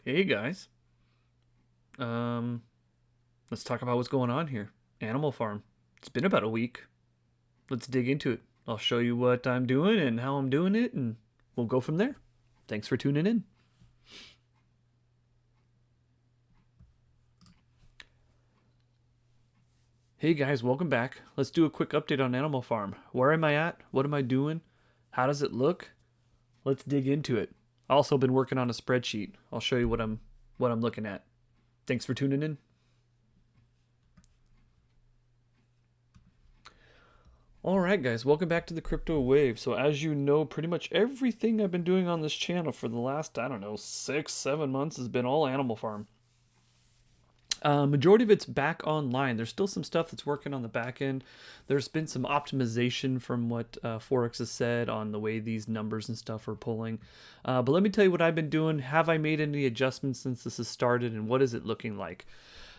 Hey guys, let's talk about what's going on here. Animal Farm. It's been about a week. Let's dig into it. I'll show you what I'm doing and how I'm doing it, and we'll go from there. Thanks for tuning in. Hey guys, welcome back. Let's do a quick update on Animal Farm. Where am I at? What am I doing? How does it look? Let's dig into it. Also been working on a spreadsheet. I'll show you what I'm looking at. Thanks for tuning in. Alright guys, welcome back to the crypto wave. So as you know, pretty much everything I've been doing on this channel for the last, I don't know, 6-7 months has been all Animal Farm. Majority of it's back online. There's still some stuff that's working on the back end. There's been some optimization from what Forex has said on the way these numbers and stuff are pulling. But let me tell you what I've been doing. Have I made any adjustments since this has started, and what is it looking like?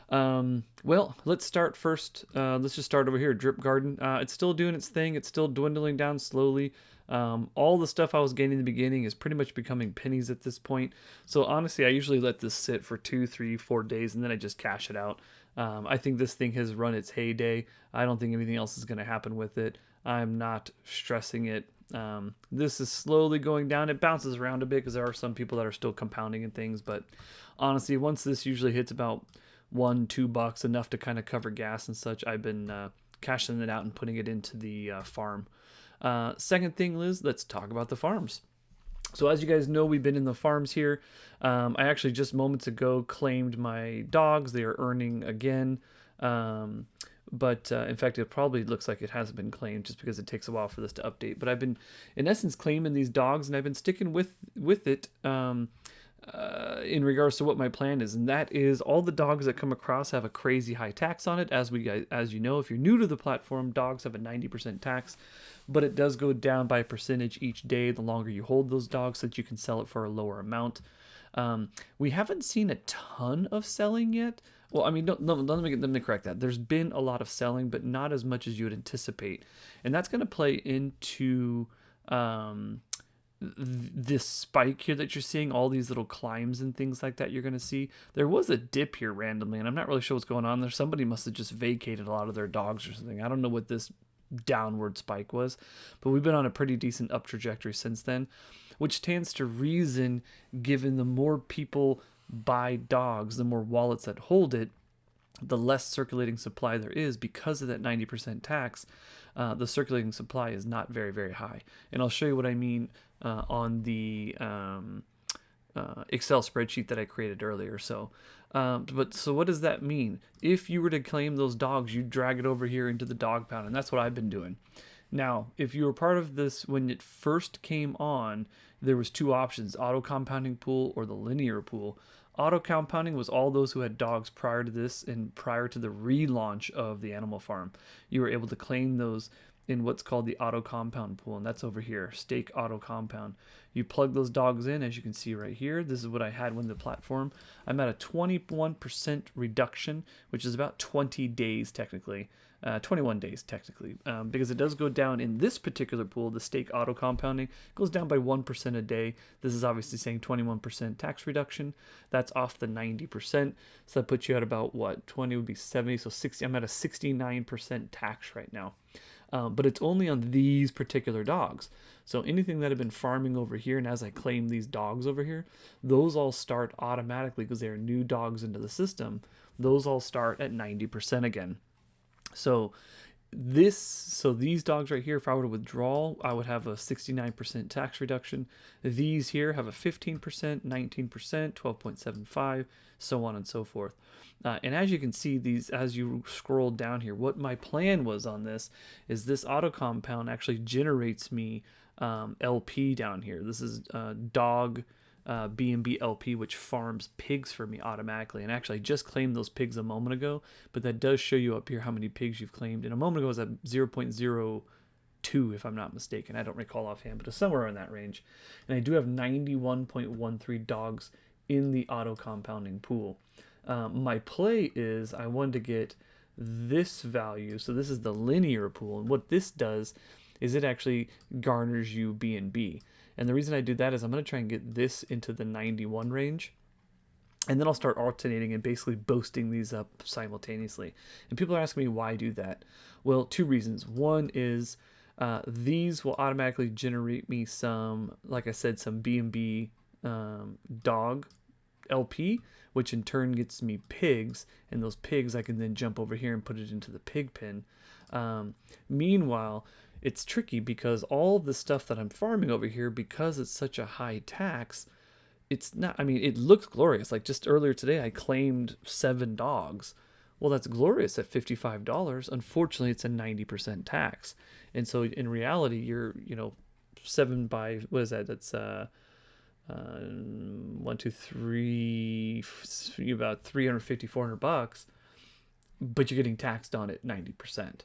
Well, let's start first. Let's just start over here. Drip Garden. It's still doing its thing. It's still dwindling down slowly. All the stuff I was getting in the beginning is pretty much becoming pennies at this point. So honestly, I usually let this sit for 2, 3, 4 days and then I just cash it out. I think this thing has run its heyday. I don't think anything else is going to happen with it. I'm not stressing it. This is slowly going down. It bounces around a bit because there are some people that are still compounding and things. But honestly, once this usually hits about $1-2, enough to kind of cover gas and such, I've been cashing it out and putting it into the farm. Second thing, Liz, let's talk about the farms. So as you guys know, we've been in the farms here. I actually just moments ago claimed my dogs. They are earning again. But in fact, it probably looks like it hasn't been claimed just because it takes a while for this to update. But I've been, in essence, claiming these dogs, and I've been sticking with it. In regards to what my plan is, and that is all the dogs that come across have a crazy high tax on it. As you know, if you're new to the platform, dogs have a 90% tax, but it does go down by a percentage each day the longer you hold those dogs, so that you can sell it for a lower amount. We haven't seen a ton of selling yet. Well, I mean, no, let me correct that. There's been a lot of selling, but not as much as you would anticipate, and that's going to play into this spike here that you're seeing, all these little climbs and things like that you're going to see. There was a dip here randomly, and I'm not really sure what's going on there. Somebody must have just vacated a lot of their dogs or something. I don't know what this downward spike was, but we've been on a pretty decent up trajectory since then, which tends to reason, given the more people buy dogs, the more wallets that hold it, the less circulating supply there is because of that 90% tax. The circulating supply is not very, very high. And I'll show you what I mean on the Excel spreadsheet that I created earlier. So what does that mean? If you were to claim those dogs, you drag it over here into the dog pound, and that's what I've been doing. Now, if you were part of this when it first came on, there was two options: auto compounding pool or the linear pool. Auto compounding was all those who had dogs prior to this and prior to the relaunch of the Animal Farm. You were able to claim those in what's called the auto compound pool, and that's over here, stake auto compound. You plug those dogs in, as you can see right here. This is what I had when the platform. I'm at a 21% reduction, which is about 20 days technically. 21 days technically, because it does go down in this particular pool. The stake auto compounding goes down by 1% a day. This is obviously saying 21% tax reduction. That's off the 90%, so that puts you at about what, 20 would be 70, so 60. I'm at a 69% tax right now, but it's only on these particular dogs. So anything that have been farming over here, and as I claim these dogs over here, those all start automatically because they are new dogs into the system. Those all start at 90% again. So these dogs right here, if I were to withdraw, I would have a 69% tax reduction. These here have a 15%, 19%, 12.75, so on and so forth. And as you can see, these, as you scroll down here, what my plan was on this is this auto compound actually generates me LP down here. This is dog B&B LP, which farms pigs for me automatically. And actually I just claimed those pigs a moment ago, but that does show you up here how many pigs you've claimed. And a moment ago it was at 0.02, if I'm not mistaken. I don't recall offhand, but it's somewhere in that range. And I do have 91.13 dogs in the auto compounding pool. My play is I wanted to get this value. So this is the linear pool. And what this does is it actually garners you B&B. And the reason I do that is I'm going to try and get this into the 91 range. And then I'll start alternating and basically boasting these up simultaneously. And people are asking me why I do that. Well, two reasons. One is these will automatically generate me some, like I said, some B&B dog LP, which in turn gets me pigs, and those pigs I can then jump over here and put it into the pig pen. Meanwhile, it's tricky because all the stuff that I'm farming over here, because it's such a high tax, it's not, I mean, it looks glorious. Like just earlier today, I claimed 7 dogs. Well, that's glorious at $55. Unfortunately, it's a 90% tax. And so in reality, you're, 7 by, what is that? That's, 1, 2, 3, about 350, $400, but you're getting taxed on it 90%.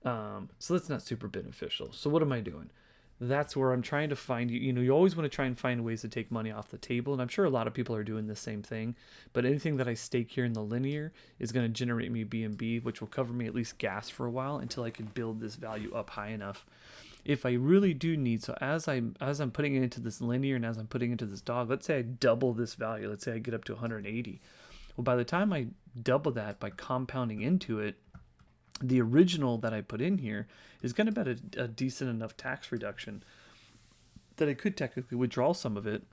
So that's not super beneficial. So what am I doing? That's where I'm trying to find, you always want to try and find ways to take money off the table. And I'm sure a lot of people are doing the same thing, but anything that I stake here in the linear is going to generate me B&B, which will cover me at least gas for a while until I can build this value up high enough. If I really do need, so as I'm putting it into this linear and as I'm putting into this dog, let's say I double this value. Let's say I get up to 180. Well, by the time I double that by compounding into it, the original that I put in here is going to be a decent enough tax reduction that I could technically withdraw some of it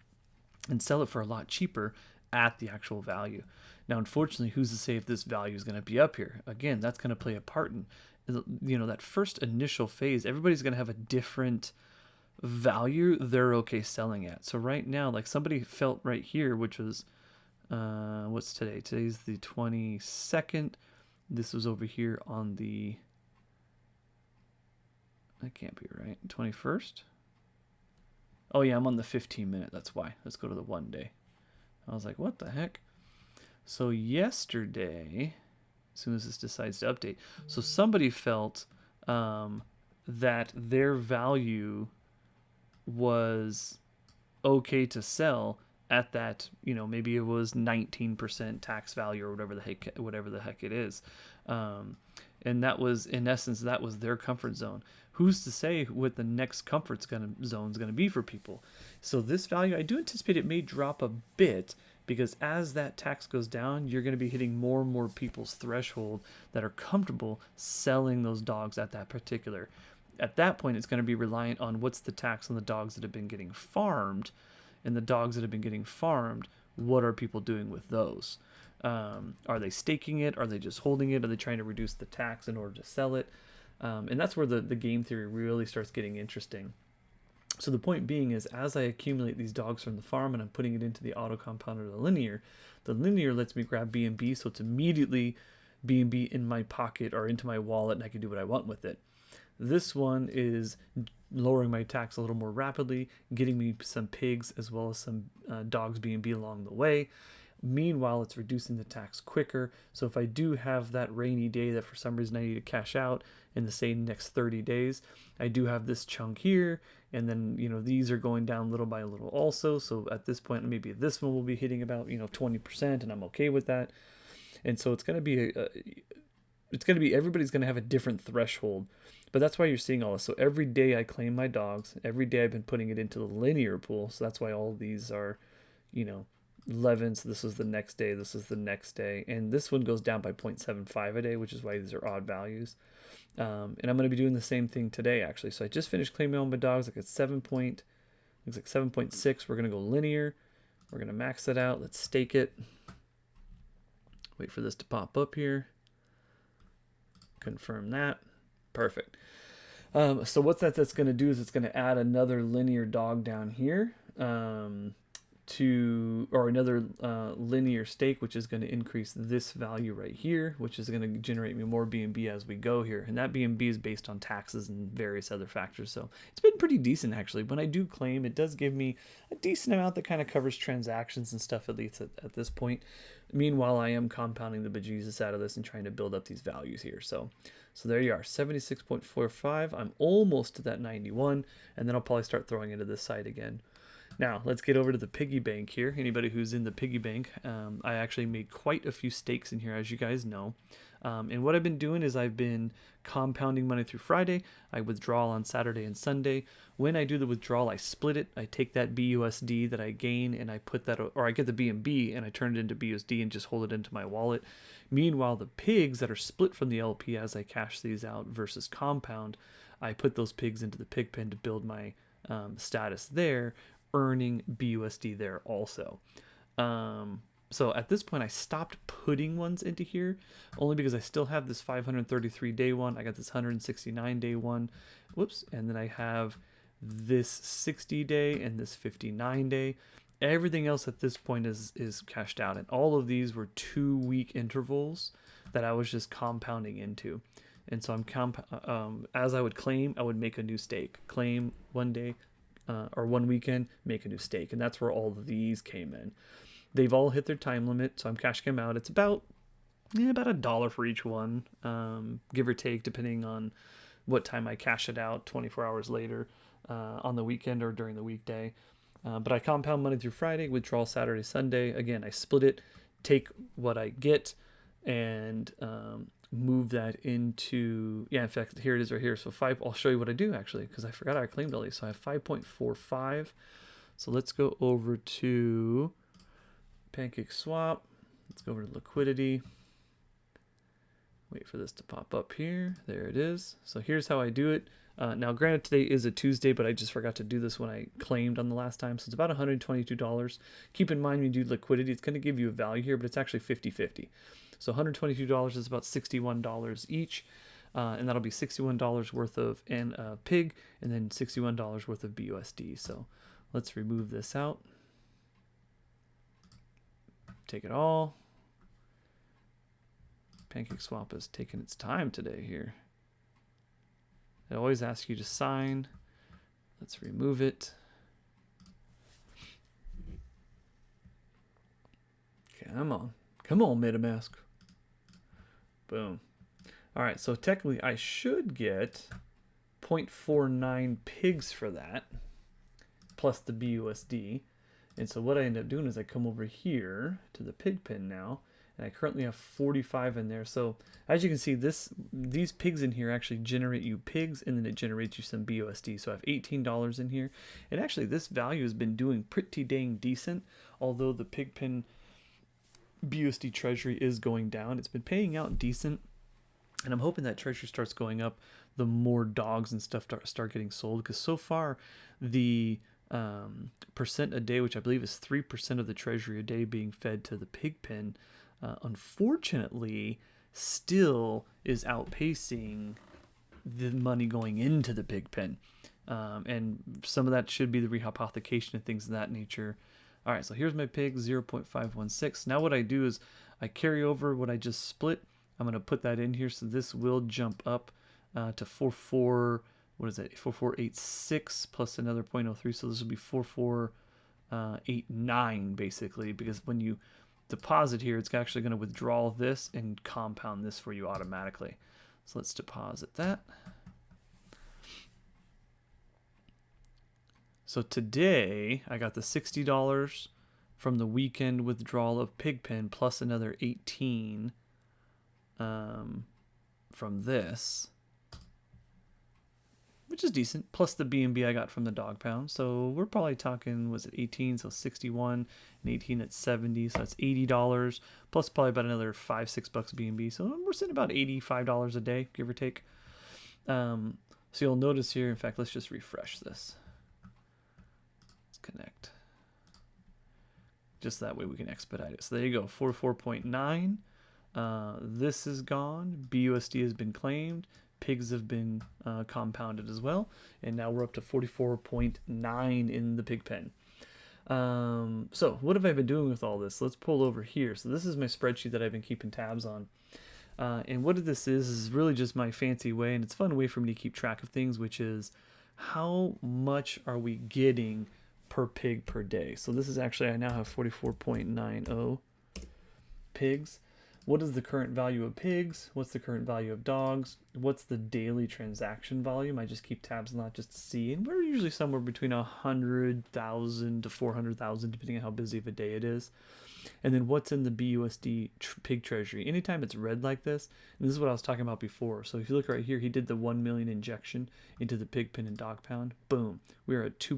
and sell it for a lot cheaper at the actual value. Now, unfortunately, who's to say if this value is going to be up here? Again, that's going to play a part in, that first initial phase. Everybody's going to have a different value they're okay selling at. So right now, like somebody felt right here, which was, what's today? Today's the 22nd. This was over here on the, that can't be right, 21st? Oh yeah, I'm on the 15-minute, that's why. Let's go to the 1 day. I was like, what the heck? So yesterday, as soon as this decides to update, so somebody felt that their value was okay to sell at that, maybe it was 19% tax value or whatever the heck it is. And that was, in essence, that was their comfort zone. Who's to say what the next comfort zone is going to be for people? So this value, I do anticipate it may drop a bit, because as that tax goes down, you're going to be hitting more and more people's threshold that are comfortable selling those dogs at that particular. At that point, it's going to be reliant on what's the tax on the dogs that have been getting farmed. And the dogs that have been getting farmed, what are people doing with those? Are they staking it? Are they just holding it? Are they trying to reduce the tax in order to sell it? And that's where the game theory really starts getting interesting. So the point being is, as I accumulate these dogs from the farm and I'm putting it into the auto compounder, the linear lets me grab B&B, so it's immediately B&B in my pocket or into my wallet, and I can do what I want with it. This one is lowering my tax a little more rapidly, getting me some pigs as well as some dogs B&B along the way. Meanwhile, it's reducing the tax quicker. So if I do have that rainy day that for some reason I need to cash out in the say next 30 days, I do have this chunk here, and then these are going down little by little also. So at this point, maybe this one will be hitting about 20%, and I'm okay with that. And so it's going to be everybody's going to have a different threshold. But that's why you're seeing all this. So every day I claim my dogs. Every day I've been putting it into the linear pool. So that's why all of these are, 11. So this is the next day. This is the next day. And this one goes down by 0.75 a day, which is why these are odd values. And I'm going to be doing the same thing today, actually. So I just finished claiming all my dogs. Like it's 7.6. We're going to go linear. We're going to max it out. Let's stake it. Wait for this to pop up here. Confirm that. Perfect. So what that's going to do is it's going to add another linear dog down here or another linear stake, which is going to increase this value right here, which is going to generate me more B&B as we go here. And that B&B is based on taxes and various other factors. So it's been pretty decent, actually. When I do claim, it does give me a decent amount that kind of covers transactions and stuff, at least at this point. Meanwhile, I am compounding the bejesus out of this and trying to build up these values here. So there you are, 76.45. I'm almost to that 91, and then I'll probably start throwing into this side again. Now, let's get over to the piggy bank here. Anybody who's in the piggy bank, I actually made quite a few stakes in here, as you guys know. And what I've been doing is I've been compounding money through Friday. I withdraw on Saturday and Sunday. When I do the withdrawal, I split it. I take that BUSD that I gain and I put that, or I get the BNB and I turn it into BUSD and just hold it into my wallet. Meanwhile, the pigs that are split from the LP as I cash these out versus compound, I put those pigs into the pig pen to build my status there, earning BUSD there also. So at this point, I stopped putting ones into here only because I still have this 533 day one. I got this 169 day one. Whoops. And then I have this 60 day and this 59 day. Everything else at this point is cashed out. And all of these were 2-week intervals that I was just compounding into. And so I'm as I would claim, I would make a new stake. Claim one day or one weekend, make a new stake. And that's where all of these came in. They've all hit their time limit, so I'm cashing them out. It's about $1 for each one, give or take, depending on what time I cash it out 24 hours later on the weekend or during the weekday. But I compound money through Friday, withdraw Saturday, Sunday. Again, I split it, take what I get, and move that into, in fact, here it is right here. So I'll show you what I do actually, because I forgot I claimed all these. So I have 5.45. So let's go over to Pancake Swap. Let's go over to liquidity. Wait for this to pop up here. There it is. So here's how I do it. Now, granted, today is a Tuesday, but I just forgot to do this when I claimed on the last time. So it's about $122. Keep in mind when you do liquidity, it's going to give you a value here, but it's actually 50-50. So $122 is about $61 each. And that'll be $61 worth of PIG and then $61 worth of BUSD. So let's remove this out. Take it all. Pancake Swap has taken its time today here. It always asks you to sign. Let's remove it. Come on. Come on, MetaMask. Boom. All right, so technically I should get 0.49 pigs for that, plus the BUSD. And so what I end up doing is I come over here to the pig pen now, and I currently have 45 in there. So as you can see, these pigs in here actually generate you pigs, and then it generates you some BUSD. So I have $18 in here. And actually this value has been doing pretty dang decent, although the pig pen BUSD treasury is going down. It's been paying out decent, and I'm hoping that treasury starts going up the more dogs and stuff start getting sold, because so far the percent a day, which I believe is 3% of the treasury a day being fed to the pig pen, unfortunately still is outpacing the money going into the pig pen. And some of that should be the rehypothecation and things of that nature. All right, so here's my pig, 0.516. Now what I do is I carry over what I just split. I'm going to put that in here, so this will jump up to 4486 plus another 0.03, so this will be 4489 basically, because when you deposit here, it's actually going to withdraw this and compound this for you automatically. So let's deposit that. So today I got the $60 from the weekend withdrawal of Pigpen plus another 18 from this, which is decent, plus the BNB I got from the dog pound. So we're probably talking, was it 18? So 61 and 18 at 70. So that's $80 plus probably about another $5-6 BNB. So we're sitting about $85 a day, give or take. So you'll notice here, in fact, let's just refresh this. Let's connect. Just that way we can expedite it. So there you go, 44.9. This is gone. BUSD has been claimed. Pigs have been compounded as well, and now we're up to 44.9 in the pig pen. So what have I been doing with all this? Let's pull over here. So this is my spreadsheet that I've been keeping tabs on, and what this is really just my fancy way, and it's a fun way for me to keep track of things, which is how much are we getting per pig per day. So this is actually, I now have 44.90 pigs. what is the current value of pigs? What's the current value of dogs? What's the daily transaction volume? I just keep tabs on that just to see. And we're usually somewhere between 100,000 to 400,000, depending on how busy of a day it is. And then what's in the BUSD pig treasury? Anytime it's red like this, and this is what I was talking about before. So if you look right here, he did the 1 million injection into the pig pen and dog pound. Boom, we are at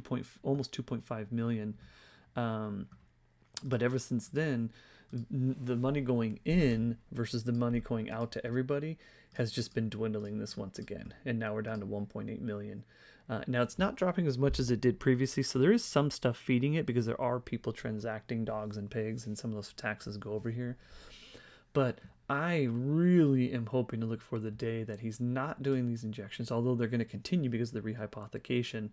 almost 2.5 million. But ever since then, the money going in versus the money going out to everybody has just been dwindling this once again, and now we're down to 1.8 million. Now it's not dropping as much as it did previously, so there is some stuff feeding it because there are people transacting dogs and pigs, and some of those taxes go over here. But I really am hoping to look for the day that he's not doing these injections, although they're going to continue because of the rehypothecation.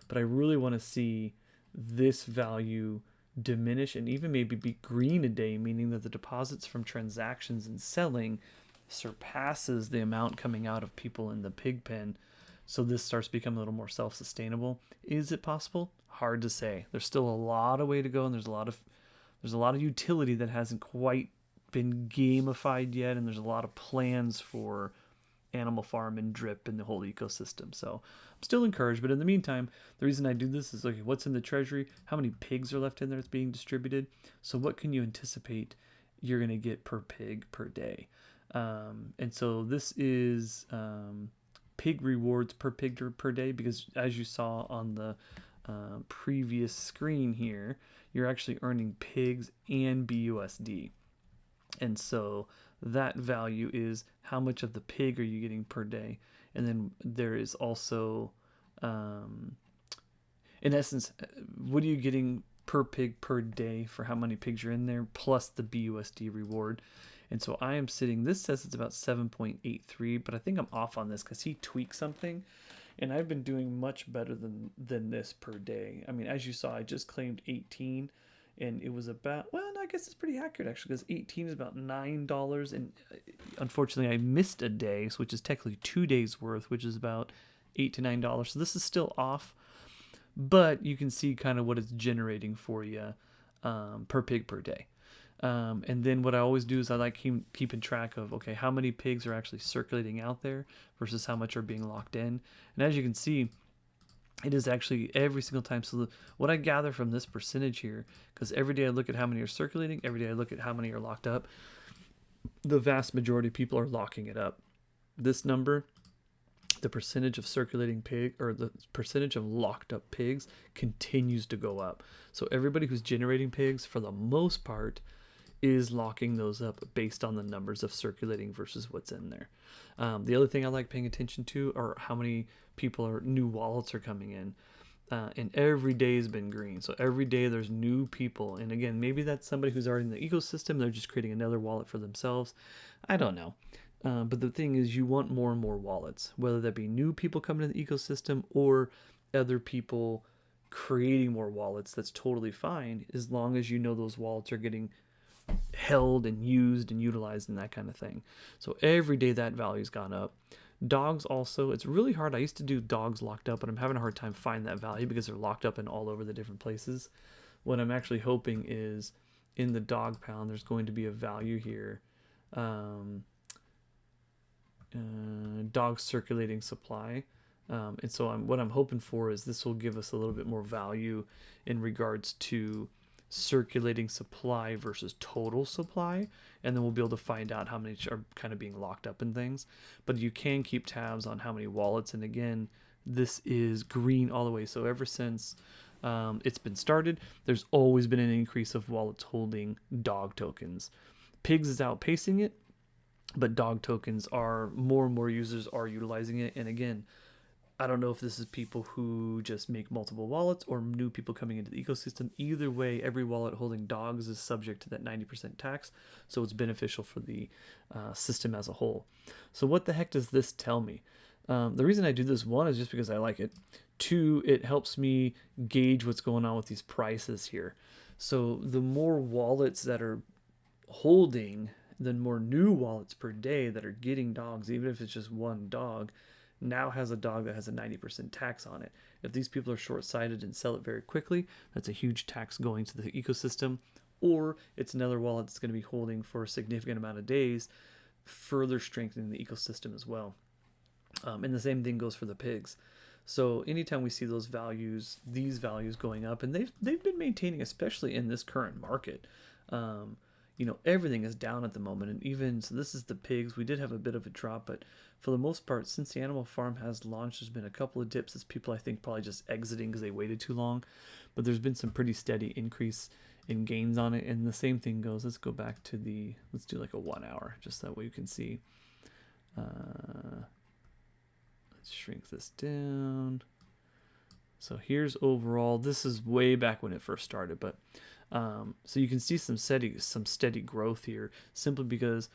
But I really want to see this value diminish and even maybe be green a day, meaning that the deposits from transactions and selling surpasses the amount coming out of people in the pig pen. So this starts becoming a little more self-sustainable. Is it possible? Hard to say. There's still a lot of way to go, and there's a lot of utility that hasn't quite been gamified yet, and there's a lot of plans for Animal Farm and Drip and the whole ecosystem. So I'm still encouraged, but in the meantime, the reason I do this is, okay, what's in the treasury? How many pigs are left in there that's being distributed? So what can you anticipate you're going to get per pig per day? And so this is pig rewards per pig per day, because as you saw on the previous screen here, you're actually earning pigs and BUSD. And so that value is how much of the pig are you getting per day. And then there is also, in essence, what are you getting per pig per day for how many pigs are in there, plus the BUSD reward. And so I am sitting, this says it's about 7.83, but I think I'm off on this because he tweaked something. And I've been doing much better than this per day. I mean, as you saw, I just claimed 18. And it was about, well, I guess it's pretty accurate actually, because 18 is about $9, and unfortunately I missed a day, so which is technically 2 days worth, which is about $8 to $9. So this is still off, but you can see kind of what it's generating for you per pig per day. And then what I always do is I like keeping track of, okay, how many pigs are actually circulating out there versus how much are being locked in. And as you can see, it is actually every single time. So what I gather from this percentage here, because every day I look at how many are circulating, every day I look at how many are locked up, the vast majority of people are locking it up. This number, the percentage of circulating pig, or the percentage of locked up pigs, continues to go up. So everybody who's generating pigs, for the most part, is locking those up based on the numbers of circulating versus what's in there. The other thing I like paying attention to are how many new wallets are coming in. And every day has been green. So every day there's new people. And again, maybe that's somebody who's already in the ecosystem. They're just creating another wallet for themselves. I don't know. But the thing is, you want more and more wallets, whether that be new people coming to the ecosystem or other people creating more wallets. That's totally fine, as long as you know those wallets are getting held and used and utilized and that kind of thing. So every day that value's gone up. Dogs also, it's really hard. I used to do dogs locked up, but I'm having a hard time finding that value because they're locked up in all over the different places. What I'm actually hoping is in the dog pound, there's going to be a value here. Dog circulating supply. And so what I'm hoping for is this will give us a little bit more value in regards to circulating supply versus total supply, and then we'll be able to find out how many are kind of being locked up in things. But you can keep tabs on how many wallets, and again, this is green all the way. So ever since it's been started, there's always been an increase of wallets holding dog tokens. Pigs is outpacing it, but dog tokens are more and more users are utilizing it. And again, I don't know if this is people who just make multiple wallets or new people coming into the ecosystem. Either way, every wallet holding dogs is subject to that 90% tax, so it's beneficial for the system as a whole. So what the heck does this tell me? The reason I do this, one, is just because I like it. Two, it helps me gauge what's going on with these prices here. So the more wallets that are holding, the more new wallets per day that are getting dogs, even if it's just one dog, now has a dog that has a 90% tax on it. If these people are short-sighted and sell it very quickly, that's a huge tax going to the ecosystem. or it's another wallet that's going to be holding for a significant amount of days, further strengthening the ecosystem as well. And the same thing goes for the pigs. So anytime we see those values, these values going up, and they've been maintaining, especially in this current market. You know, everything is down at the moment, and even so, this is the pigs. We did have a bit of a drop, but for the most part, since the animal farm has launched, there's been a couple of dips as people, I think, probably just exiting because they waited too long. But there's been some pretty steady increase in gains on it, and the same thing goes. Let's go back to the, let's do like a 1 hour, just that way you can see. Let's shrink this down. So here's overall. This is way back when it first started, but so you can see some steady growth here, simply because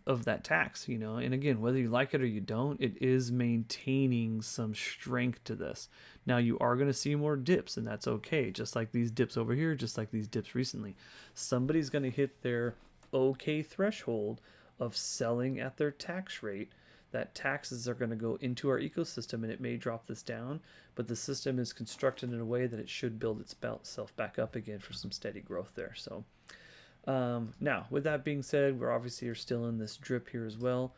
of that tax, you know. And again, whether you like it or you don't, it is maintaining some strength to this. Now you are going to see more dips, and that's okay. Just like these dips over here, just like these dips recently, somebody's going to hit their okay threshold of selling at their tax rate. That taxes are going to go into our ecosystem, and it may drop this down, but the system is constructed in a way that it should build itself back up again for some steady growth there. So now, with that being said, we're obviously still in this drip here as well.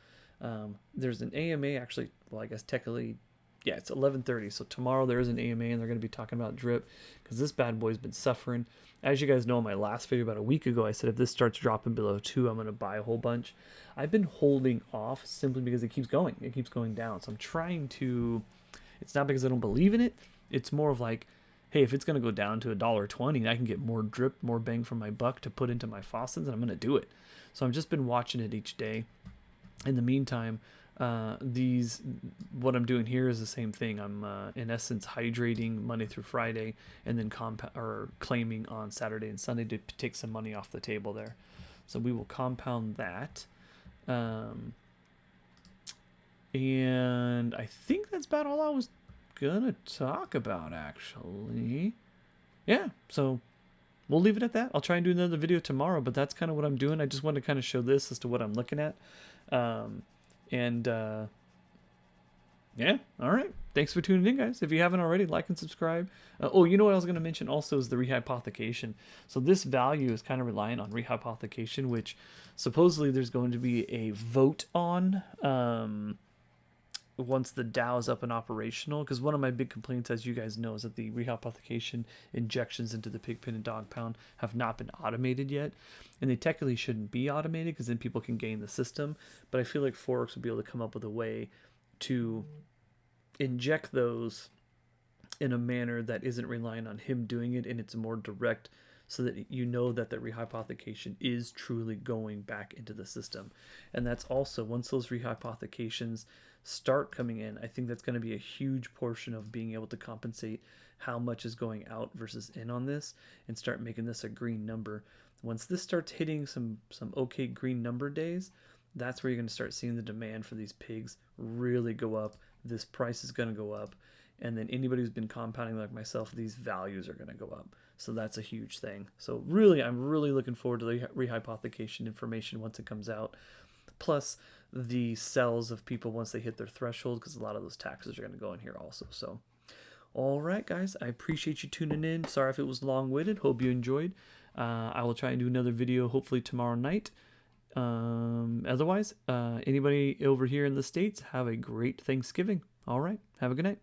There's an AMA, actually, well, I guess technically, yeah, it's 11:30. So tomorrow there is an AMA, and they're going to be talking about drip, because this bad boy's been suffering. As you guys know, in my last video about a week ago, I said if this starts dropping below 2, I'm going to buy a whole bunch. I've been holding off simply because it keeps going. It keeps going down. So I'm trying to, it's not because I don't believe in it. It's more of like, hey, if it's going to go down to $1.20 and I can get more drip, more bang for my buck to put into my faucets, then I'm going to do it. So I've just been watching it each day. In the meantime, what I'm doing here is the same thing. I'm in essence hydrating Monday through Friday, and then claiming on Saturday and Sunday to take some money off the table there. So we will compound that. And I think that's about all I was gonna talk about, actually. Yeah, so we'll leave it at that. I'll try and do another video tomorrow, but that's kind of what I'm doing. I just wanted to kind of show this as to what I'm looking at. Yeah, all right. Thanks for tuning in, guys. If you haven't already, like and subscribe. Oh, you know what I was going to mention also is the rehypothecation. So this value is kind of reliant on rehypothecation, which supposedly there's going to be a vote on once the DAO is up and operational. Because one of my big complaints, as you guys know, is that the rehypothecation injections into the pig pen and dog pound have not been automated yet. And they technically shouldn't be automated, because then people can game the system. But I feel like Forex would be able to come up with a way to inject those in a manner that isn't relying on him doing it, and it's more direct, so that you know that the rehypothecation is truly going back into the system. And that's also, once those rehypothecations start coming in, I think that's going to be a huge portion of being able to compensate how much is going out versus in on this, and start making this a green number. Once this starts hitting some okay green number days, that's where you're going to start seeing the demand for these pigs really go up. This price is going to go up. And then anybody who's been compounding like myself, these values are going to go up. So that's a huge thing. So really, I'm really looking forward to the rehypothecation information once it comes out. Plus the sells of people once they hit their threshold, because a lot of those taxes are going to go in here also. So, all right, guys, I appreciate you tuning in. Sorry if it was long-winded. Hope you enjoyed. I will try and do another video hopefully tomorrow night. Otherwise, anybody over here in the States, have a great Thanksgiving. All right. Have a good night.